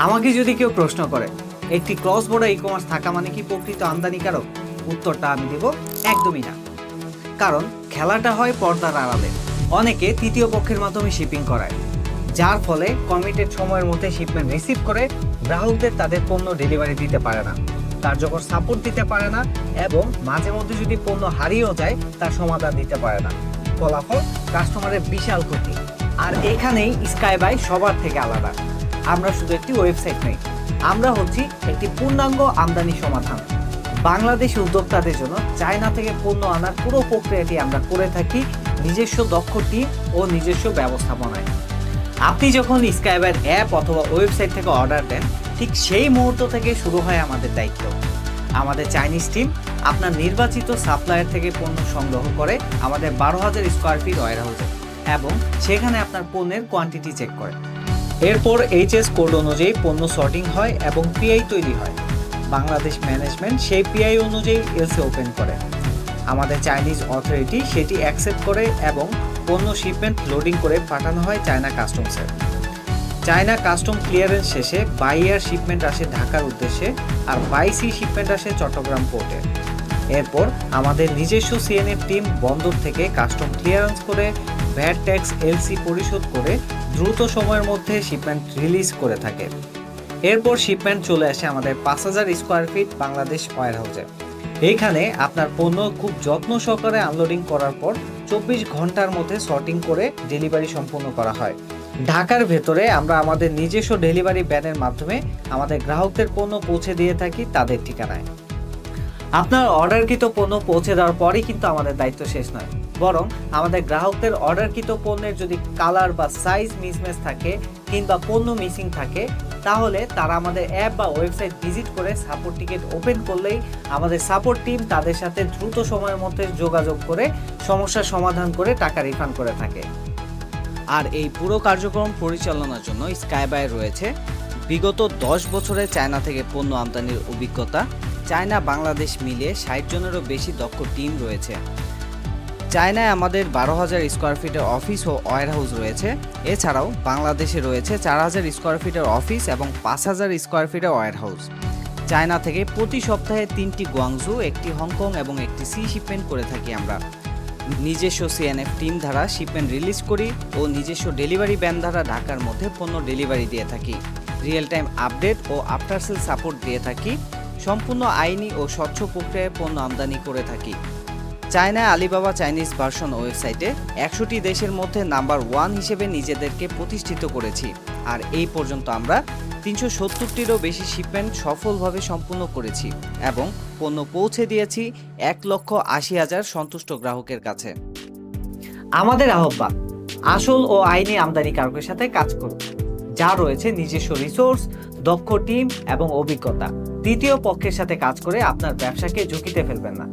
আমাকে যদি কেউ প্রশ্ন করে একটি ক্রস বর্ডার ই কমার্স থাকা মানে কি প্রকৃত আমদানিকারক, উত্তরটা আমি দেব একদমই না। কারণ খেলাটা হয় পর্দার আড়ালে। অনেকে তৃতীয় পক্ষের মাধ্যমে শিপিং করায়, যার ফলে কমিটেড সময়ের মধ্যে শিপমেন্ট রিসিভ করে গ্রাহকদের তাদের পণ্য ডেলিভারি দিতে পারে না, কার্যকর সাপোর্ট দিতে পারে না এবং মাঝে মধ্যে যদি পণ্য হারিয়েও যায় তার সমাধান দিতে পারে না। ফলাফল কাস্টমারের বিশাল ক্ষতি। আর এখানেই স্কাই বাই সবার থেকে আলাদা। আমরা শুধু একটি ওয়েবসাইট নই, আমরা হচ্ছি একটি পূর্ণাঙ্গ আমদানি সমাধান। বাংলাদেশি উদ্যোক্তাদের জন্য চায়না থেকে পণ্য আনার পুরো প্রক্রিয়াটি আমরা করে থাকি নিজস্ব দক্ষ টিম ও নিজস্ব ব্যবস্থাপনায়। আপনি যখন স্কাইবাইয়ের অ্যাপ অথবা ওয়েবসাইট থেকে অর্ডার দেন, ঠিক সেই মুহূর্ত থেকে শুরু হয় আমাদের দায়িত্ব। আমাদের চাইনিজ টিম আপনার নির্বাচিত সাপ্লায়ার থেকে পণ্য সংগ্রহ করে আমাদের 12,000 স্কোয়ার ফিট ওয়্যারহাউসে এবং সেখানে আপনার পণ্যের কোয়ান্টিটি চেক করে। এরপর এইচএস কোড অনুযায়ী পণ্য সর্টিং হয় এবং পিআই তৈরি হয়। বাংলাদেশ ম্যানেজমেন্ট সেই পিআই অনুযায়ী এলসি ওপেন করে। আমাদের চাইনিজ অথরিটি সেটি অ্যাকসেপ্ট করে এবং পণ্য শিপমেন্ট লোডিং করে পাঠানো হয় চায়না কাস্টমসে। চায়না কাস্টম ক্লিয়ারেন্স শেষে বাই এয়ার শিপমেন্ট আসে ঢাকার উদ্দেশ্যে আর বাই সি শিপমেন্ট আসে চট্টগ্রাম পোর্টে। এরপর আমাদের নিজস্ব সিএনএফ টিম বন্দর থেকে কাস্টম ক্লিয়ারেন্স করে ভ্যাট ট্যাক্স এলসি পরিশোধ করে দ্রুত সময়ের মধ্যে শিপমেন্ট রিলিজ করে থাকে। এরপর শিপমেন্ট চলে আসে আমাদের 5,000 স্কোয়ার ফিট বাংলাদেশ ওয়্যারহাউসে। এইখানে আপনার পণ্য খুব যত্ন সহকারে আনলোডিং করার পর 24 ঘন্টার মধ্যে সর্টিং করে ডেলিভারি সম্পন্ন করা হয়। ঢাকার ভেতরে আমরা আমাদের নিজস্ব ডেলিভারি ভ্যানের মাধ্যমে আমাদের গ্রাহকদের পণ্য পৌঁছে দিয়ে থাকি তাদের ঠিকানায়। আপনার অর্ডারকৃত পণ্য পৌঁছে দেওয়ার পরেই কিন্তু আমাদের দায়িত্ব শেষ নয়, বরং আমাদের গ্রাহকদের অর্ডারকৃত পণ্যের যদি কালার বা সাইজ মিসম্যাচ থাকে কিংবা পণ্য মিসিং থাকে, তাহলে তারা আমাদের অ্যাপ বা ওয়েবসাইট ভিজিট করে সাপোর্ট টিকেট ওপেন করলেই আমাদের সাপোর্ট টিম তাদের সাথে দ্রুত সময়ের মধ্যে যোগাযোগ করে সমস্যার সমাধান করে টাকা রিফান্ড করে থাকে। আর এই পুরো কার্যক্রম পরিচালনার জন্য স্কাইবাই রয়েছে বিগত 10 বছরে চায়না থেকে পণ্য আমদানির অভিজ্ঞতা। চায়না বাংলাদেশ মিলিয়ে 60 জনেরও বেশি দক্ষ টিম রয়েছে। চায়নায় আমাদের 12,000 স্কোয়ার ফিটের অফিস ও ওয়্যারহাউস রয়েছে। এছাড়াও বাংলাদেশে রয়েছে 4,000 স্কোয়ার ফিটের অফিস এবং 5,000 স্কোয়ার ফিটের ওয়্যারহাউস। চায়না থেকে প্রতি সপ্তাহে 3টি গুয়াংজু, একটি হংকং এবং একটি সি শিপমেন্ট করে থাকি আমরা। নিজস্ব সিএনএফ টিম দ্বারা শিপমেন্ট রিলিজ করি ও নিজস্ব ডেলিভারি ভ্যান দ্বারা ঢাকার মধ্যে পণ্য ডেলিভারি দিয়ে থাকি। রিয়েল টাইম আপডেট ও আফটার সেল সাপোর্ট দিয়ে থাকি। সম্পূর্ণ আইনি ও স্বচ্ছ প্রক্রিয়ায় পণ্য আমদানি করে থাকি। চায়নায় আলিবাবা চাইনিজ ভার্সন ওয়েবসাইটে 100টি দেশের মধ্যে নাম্বার 1 হিসেবে নিজেদেরকে প্রতিষ্ঠিত করেছি। আর এই পর্যন্ত আমরা 370টিরও বেশি শিপমেন্ট সফলভাবে সম্পূর্ণ করেছি এবং পণ্য পৌঁছে দিয়েছি 1,80,000 সন্তুষ্ট গ্রাহকের কাছে। আমাদের আহ্বান, আসল ও আইনি আমদানিকারকের সাথে কাজ করুন, যা রয়েছে নিজস্ব রিসোর্স, দক্ষ টিম এবং অভিজ্ঞতা। তৃতীয় পক্ষের সাথে কাজ করে আপনার ব্যবসাকে ঝুঁকিতে ফেলবেন না।